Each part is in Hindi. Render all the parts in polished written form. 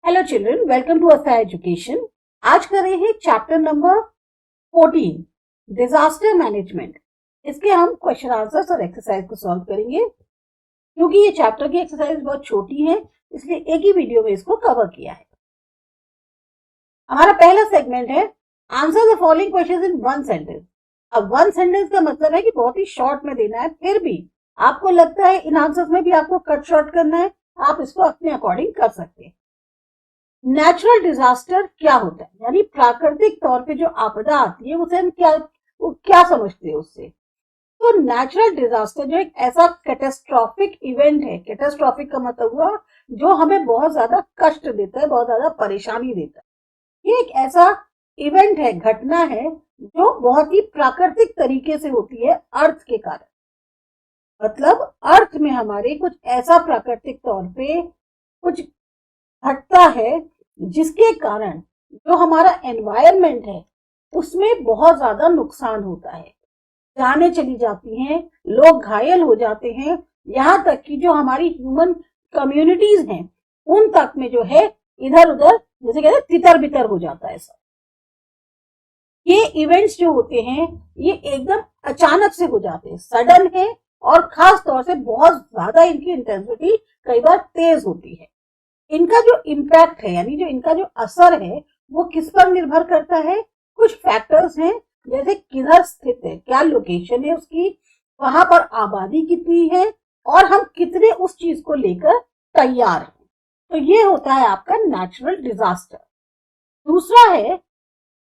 Hello children, welcome to Astha education. आज कर रहे हैं चैप्टर नंबर 14 डिजास्टर मैनेजमेंट। इसके हम क्वेश्चन आंसर्स और एक्सरसाइज को सॉल्व करेंगे। क्योंकि ये चैप्टर की एक्सरसाइज बहुत छोटी है, इसलिए एक ही वीडियो में इसको कवर किया है। हमारा पहला सेगमेंट है answer the following questions in one sentence. अब वन सेंटेंस का मतलब है कि बहुत ही शॉर्ट में देना है, फिर भी आपको लगता है इन आंसर्स में भी आपको कट शॉर्ट करना है, आप इसको अपने अकॉर्डिंग कर सकते हैं। नेचुरल डिजास्टर क्या होता है, यानी प्राकृतिक तौर पे जो आपदा आती है उसे हम क्या समझते हैं उससे। तो नेचुरल डिजास्टर जो एक ऐसा कैटास्ट्रॉफिक इवेंट है, कैटास्ट्रॉफिक का मतलब हुआ जो हमें बहुत ज्यादा कष्ट देता है, बहुत ज्यादा परेशानी देता है। ये एक ऐसा इवेंट है, घटना है जो बहुत ही प्राकृतिक तरीके से होती है अर्थ के कारण। मतलब अर्थ में हमारे कुछ ऐसा प्राकृतिक तौर पे कुछ घटता है जिसके कारण जो हमारा एनवायरनमेंट है उसमें बहुत ज्यादा नुकसान होता है, जानें चली जाती हैं, लोग घायल हो जाते हैं, यहाँ तक कि जो हमारी ह्यूमन कम्युनिटीज हैं उन तक में जो है इधर उधर जैसे कहते हैं तितर बितर हो जाता है सब। ये इवेंट्स जो होते हैं ये एकदम अचानक से हो जाते हैं, सडन है, और खास तौर से बहुत ज्यादा इनकी इंटेंसिटी कई बार तेज होती है। इनका जो इम्पैक्ट है यानी जो इनका जो असर है वो किस पर निर्भर करता है। कुछ फैक्टर्स हैं, जैसे किधर स्थित है, क्या लोकेशन है उसकी, वहां पर आबादी कितनी है, और हम कितने उस चीज को लेकर तैयार हैं। तो ये होता है आपका नेचुरल डिजास्टर। दूसरा है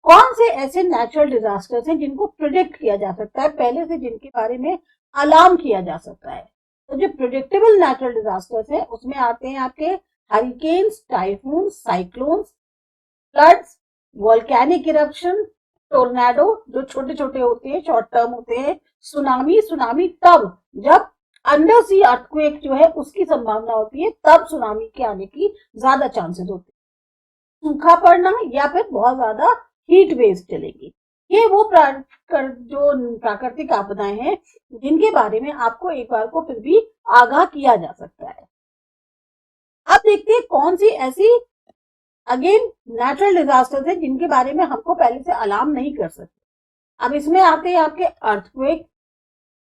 कौन से ऐसे नेचुरल डिजास्टर्स हैं जिनको प्रिडिक्ट किया जा सकता है, पहले से जिनके बारे में अलार्म किया जा सकता है। तो जो प्रिडिक्टेबल नेचुरल डिजास्टर्स है उसमें आते हैं आपके hurricanes, typhoon, cyclones, floods, volcanic eruption, tornado जो छोटे छोटे होते हैं, शॉर्ट टर्म होते हैं, सुनामी तब जब अंडर सी अर्थक्वेक जो है उसकी संभावना होती है, तब सुनामी के आने की ज्यादा चांसेस होते हैं। सूखा पड़ना या फिर बहुत ज्यादा हीट वेव्स चलेगी। ये वो जो प्राकृतिक आपदाएं हैं जिनके बारे में आपको एक बार को फिर भी आगाह किया जा सकता है। अब देखते हैं कौन सी ऐसी अगेन नेचुरल डिजास्टर्स है जिनके बारे में हमको पहले से अलार्म नहीं कर सकते। अब इसमें आते हैं आपके अर्थक्वेक,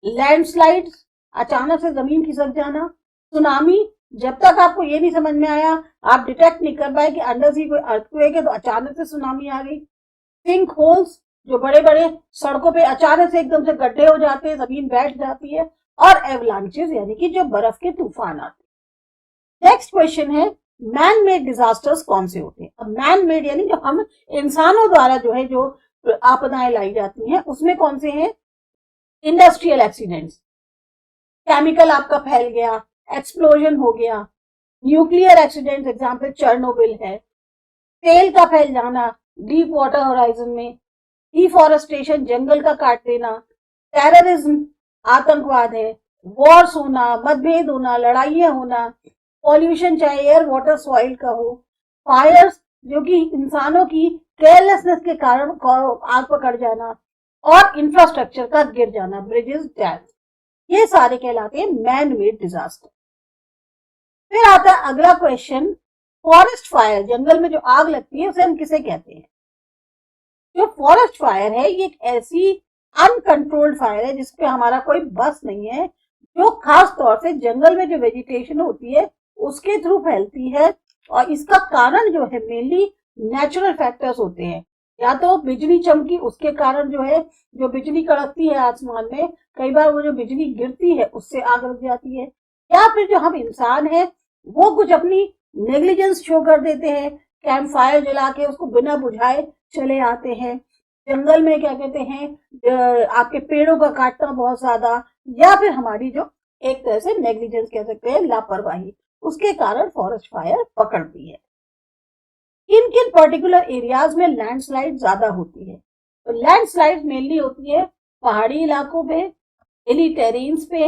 लैंडस्लाइड्स, अचानक से जमीन खिसक जाना, सुनामी, जब तक आपको ये नहीं समझ में आया, आप डिटेक्ट नहीं कर पाए कि अंडर सी कोई अर्थक्वेक है तो अचानक से सुनामी आ गई। सिंक होल्स, जो बड़े बड़े सड़कों पे अचानक से एकदम से गड्ढे हो जाते हैं, जमीन बैठ जाती है, और एवलांचेस यानी कि जो बर्फ के तूफान आते हैं। नेक्स्ट क्वेश्चन है मैन मेड डिजास्टर्स कौन से होते हैं। अब मैन मेड यानी जो हम इंसानों द्वारा जो है जो आपदाएं लाई जाती हैं उसमें कौन से हैं। इंडस्ट्रियल एक्सीडेंट्स, केमिकल आपका फैल गया, एक्सप्लोजन हो गया, न्यूक्लियर एक्सीडेंट एग्जाम्पल चर्नोबिल है, तेल का फैल जाना डीप वाटर होराइजन में, डिफॉरेस्टेशन जंगल का काट देना, टेररिज्म आतंकवाद है, वॉर्स होना, मतभेद होना, लड़ाइयां होना, पॉल्यूशन चाहे एयर वाटर सॉइल का हो, फायर्स जो कि इंसानों की केयरलेसनेस के कारण आग पकड़ जाना, और इंफ्रास्ट्रक्चर का गिर जाना, ब्रिजेस, डैम्स, ये सारे कहलाते हैं मैन मेड डिजास्टर। फिर आता है अगला क्वेश्चन, फॉरेस्ट फायर, जंगल में जो आग लगती है उसे हम किसे कहते हैं। जो फॉरेस्ट फायर है ये एक ऐसी अनकंट्रोल्ड फायर है जिसपे हमारा कोई बस नहीं है, जो खास तौर से जंगल में जो वेजिटेशन होती है उसके थ्रू फैलती है, और इसका कारण जो है मेनली नेचुरल फैक्टर्स होते हैं। या तो बिजली चमकी, उसके कारण जो है जो बिजली कड़कती है आसमान में, कई बार वो जो बिजली गिरती है उससे आग लग जाती है, या फिर जो हम इंसान हैं वो कुछ अपनी नेग्लिजेंस शो कर देते हैं, कैंप फायर जला के उसको बिना बुझाए चले आते हैं। जंगल में क्या कहते हैं आपके पेड़ों का काटना बहुत ज्यादा, या फिर हमारी जो एक तरह से नेग्लिजेंस कह सकते हैं, लापरवाही, उसके कारण फॉरेस्ट फायर पकड़ती है। किन किन पर्टिकुलर एरियाज में लैंडस्लाइड ज्यादा होती है। तो लैंडस्लाइड मेनली होती है पहाड़ी इलाकों पे, हिली टेरेन्स पे,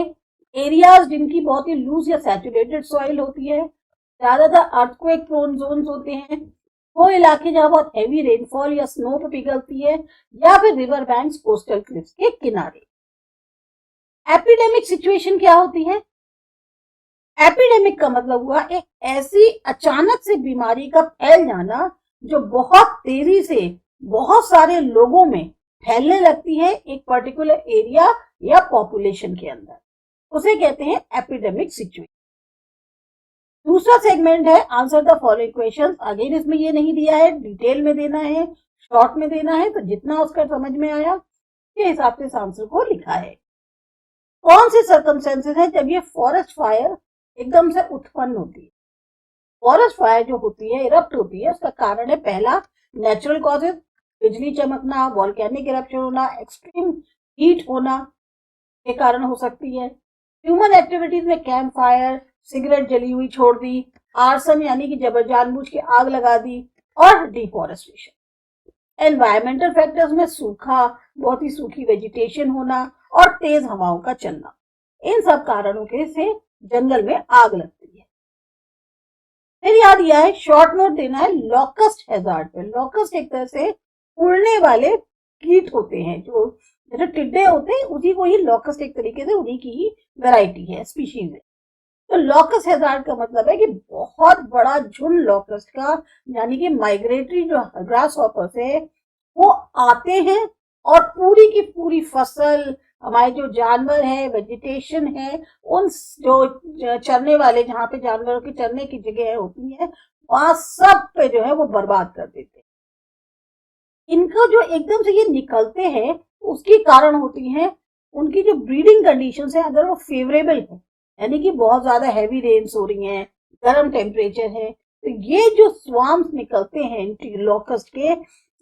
एरियाज जिनकी बहुत ही लूज या सैचुरेटेड सॉइल होती है, ज्यादातर अर्थक्वेक प्रोन जोन्स होते हैं, वो इलाके जहां बहुत हैवी रेनफॉल या स्नो पे पिघलती है, या फिर रिवर बैंक्स, कोस्टल क्लिफ्स के किनारे। एपिडेमिक सिचुएशन क्या होती है। एपिडेमिक का मतलब हुआ एक ऐसी अचानक से बीमारी का फैल जाना जो बहुत तेजी से बहुत सारे लोगों में फैलने लगती है एक पर्टिकुलर एरिया या पॉपुलेशन के अंदर, उसे कहते हैं एपिडेमिक सिचुएशन। दूसरा सेगमेंट है answer the following questions. Again इसमें ये नहीं दिया है, डिटेल में देना है, शॉर्ट में देना है, तो जितना उसका समझ में आया के हिसाब से इस आंसर को लिखा है। कौन से सर्कमस्टेंसेस है जब ये फॉरेस्ट फायर एकदम से उत्पन्न होती है? फॉरेस्ट फायर जो होती है, इरप्ट होती है, उसका कारण है पहला नेचुरल कॉजेज, बिजली चमकना, वॉल्केनिक इरप्शन होना, एक्सट्रीम हीट होना के कारण हो सकती है। ह्यूमन एक्टिविटीज में कैंप फायर, सिगरेट जली हुई छोड़ दी, आर्सन यानी कि जबर जानबूझ के आग लगा दी, और डिफॉरेस्टेशन। एनवायरमेंटल फैक्टर्स में सूखा, बहुत ही सूखी वेजिटेशन होना और तेज हवाओं का चलना, इन सब कारणों के से जंगल में आग लगती है। फिर याद दिया है, शॉर्ट नोट देना है लॉकस्ट हैजार्ड पे। लॉकस्ट एक तरह से उड़ने वाले कीट होते हैं, जो टिड्डे होते हैं, उसी को ही लॉकस्ट एक तरीके से उन्हीं की ही वैरायटी है, स्पीशीज है। तो लॉकस्ट हैजार्ड का मतलब है कि बहुत बड़ा झुंड लॉकस्ट का, यानी कि माइग्रेटरी जो ग्रास हॉपर्स है वो आते हैं और पूरी की पूरी फसल, हमारे जो जानवर है, वेजिटेशन है, उन जो चरने वाले, जहाँ पे जानवरों की चरने की जगह होती है, वहां सब पे जो है वो बर्बाद कर देते हैं। इनको जो एकदम से ये निकलते हैं उसके कारण होती है उनकी जो ब्रीडिंग कंडीशंस है, अगर वो फेवरेबल है, यानी कि बहुत ज्यादा हैवी रेन्स हो रही हैं, गर्म टेम्परेचर है, तो ये जो स्वाम्स निकलते हैं लॉकस्ट के,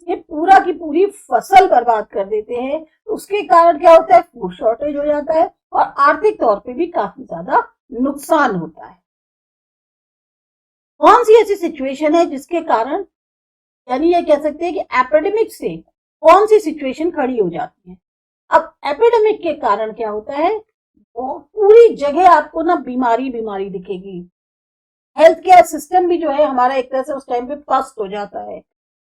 ये पूरा की पूरी फसल बर्बाद कर देते हैं। उसके कारण क्या होता है, फूड शॉर्टेज हो जाता है और आर्थिक तौर पे भी काफी ज्यादा नुकसान होता है। कौन सी ऐसी सिचुएशन है जिसके कारण, यानी ये कह सकते हैं कि एपिडेमिक से कौन सी सिचुएशन खड़ी हो जाती है? अब एपिडेमिक के कारण क्या होता है, पूरी जगह आपको ना बीमारी बीमारी दिखेगी। हेल्थ केयर सिस्टम भी जो है हमारा एक तरह से उस टाइम पे पस्त हो जाता है।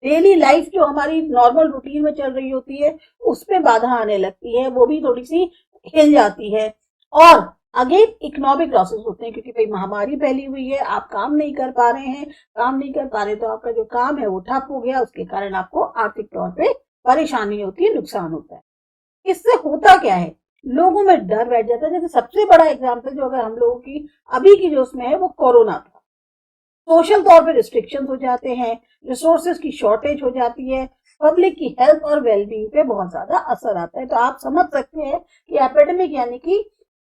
डेली लाइफ जो हमारी नॉर्मल रूटीन में चल रही होती है उस पे बाधा आने लगती है, वो भी थोड़ी सी हिल जाती है। और अगेन इकोनॉमिक लॉसेस होते हैं, क्योंकि भाई महामारी फैली हुई है, आप काम नहीं कर पा रहे हैं, काम नहीं कर पा रहे तो आपका जो काम है वो ठप हो गया, उसके कारण आपको आर्थिक तौर पे परेशानी होती है, नुकसान होता है। इससे होता क्या है, लोगों में डर बैठ जाता है। जैसे सबसे बड़ा एग्जाम्पल जो अगर हम लोगों की अभी की जो उसमें है वो कोरोना था। सोशल तौर पे रिस्ट्रिक्शंस हो जाते हैं, रिसोर्सेज की शॉर्टेज हो जाती है, पब्लिक की हेल्थ और वेलबींग पे बहुत ज्यादा असर आता है। तो आप समझ सकते हैं कि एपिडेमिक यानी कि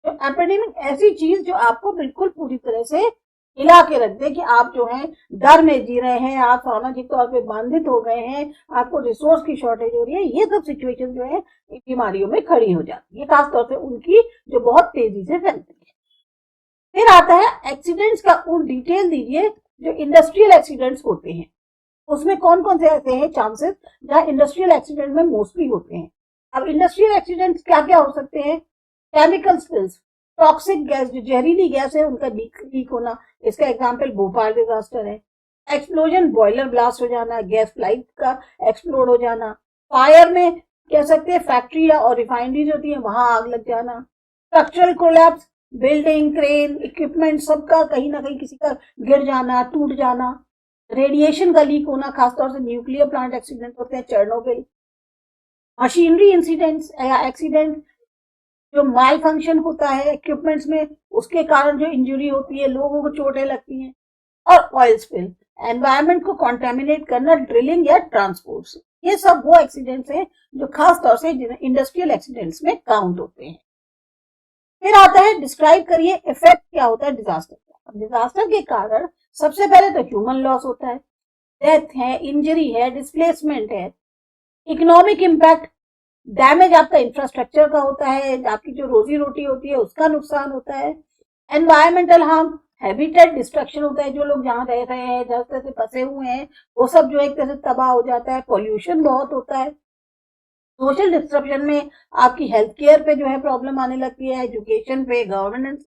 एपिडेमिक ऐसी चीज जो आपको बिल्कुल पूरी तरह से हिला के रख दे, कि आप जो है डर में जी रहे हैं, आप सामाजिक तौर पे बांधित हो गए हैं, आपको रिसोर्स की शॉर्टेज हो रही है। ये सब सिचुएशन जो है बीमारियों में खड़ी हो जाती है, खासतौर से उनकी जो बहुत तेजी से फैलती है। फिर आता है एक्सीडेंट्स का, उन डिटेल दीजिए जो इंडस्ट्रियल एक्सीडेंट्स होते हैं, उसमें कौन कौन से ऐसे हैं चांसेस जहां इंडस्ट्रियल एक्सीडेंट में मोस्टली होते हैं। अब इंडस्ट्रियल एक्सीडेंट्स क्या क्या हो सकते हैं, केमिकल स्पिल्स, टॉक्सिक गैस, जो जहरीली गैस है उनका लीक होना, इसका एग्जांपल भोपाल डिजास्टर है। एक्सप्लोजन, बॉयलर ब्लास्ट हो जाना, गैस पाइप का एक्सप्लोड हो जाना। फायर में कह सकते हैं फैक्ट्री और रिफाइनरीज होती है, वहां आग लग जाना। Structural collapse, building, crane, equipment सबका कहीं ना कहीं किसी का गिर जाना, टूट जाना। रेडिएशन का लीक होना, खासतौर से न्यूक्लियर प्लांट एक्सीडेंट होते हैं, चेरनोबिल। मशीनरी इंसिडेंट्स या एक्सीडेंट, जो माल फंक्शन होता है इक्विपमेंट्स में, उसके कारण जो इंजरी होती है, लोगों को चोटें लगती हैं। और ऑयल स्पिल, एनवायरनमेंट को कॉन्टेमिनेट करना, ड्रिलिंग या ट्रांसपोर्ट, ये सब वो एक्सीडेंट्स हैं जो खास तौर से इंडस्ट्रियल एक्सीडेंट्स में काउंट होते हैं। फिर आता है डिस्क्राइब करिए इफेक्ट क्या होता है डिजास्टर का। डिजास्टर के कारण सबसे पहले तो ह्यूमन लॉस होता है, डेथ है, इंजरी है, डिस्प्लेसमेंट है। इकोनॉमिक इम्पैक्ट, डैमेज आपका इंफ्रास्ट्रक्चर का होता है, आपकी जो रोजी रोटी होती है उसका नुकसान होता है। एनवायरमेंटल हार्म, हैबिटेट डिस्ट्रक्शन होता है, जो लोग जहाँ रह रहे हैं, जहाँ तरह से फंसे हुए हैं, वो सब जो एक तरह से तबाह हो जाता है। पॉल्यूशन बहुत होता है। सोशल डिस्ट्रप्शन में आपकी हेल्थ केयर पे जो है प्रॉब्लम आने लगती है, एजुकेशन पे, गवर्नेंस,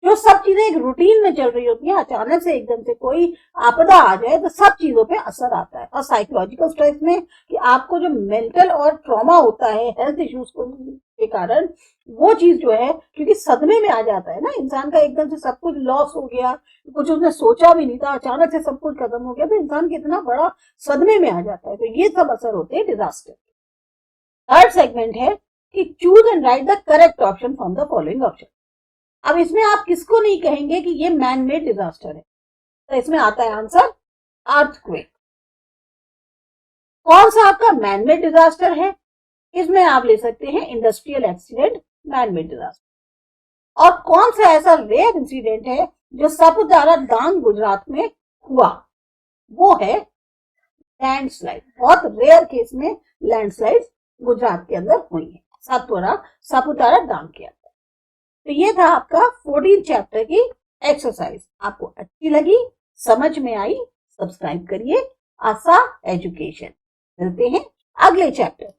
जो सब चीजें एक रूटीन में चल रही होती है, अचानक से एकदम से कोई आपदा आ जाए तो सब चीजों पे असर आता है। और साइकोलॉजिकल स्ट्रेस में कि आपको जो मेंटल और ट्रॉमा होता है, हेल्थ इश्यूज को के कारण वो चीज जो है, क्योंकि सदमे में आ जाता है ना इंसान का, एकदम से सब कुछ लॉस हो गया, कुछ उसने सोचा भी नहीं था, अचानक से सब कुछ खत्म हो गया, तो इंसान कितना बड़ा सदमे में आ जाता है। तो ये सब असर होते हैं डिजास्टर। थर्ड सेगमेंट है कि choose and right the correct option from the following option. अब इसमें आप किसको नहीं कहेंगे कि ये मैन मेड डिजास्टर है, तो इसमें आता है आंसर अर्थक्वेक। कौन सा आपका मैन मेड डिजास्टर है? इसमें आप ले सकते हैं industrial accident, man made disaster. और कौन सा ऐसा रेयर इंसिडेंट है जो सापुतारा डांग गुजरात में हुआ? वो है लैंडस्लाइड। बहुत रेयर केस में लैंडस्लाइड गुजरात के अंदर हुई है, सापुतारा डांग के अंदर। तो ये था आपका 14 चैप्टर की एक्सरसाइज। आपको अच्छी लगी, समझ में आई, सब्सक्राइब करिए आशा एजुकेशन। मिलते हैं अगले चैप्टर।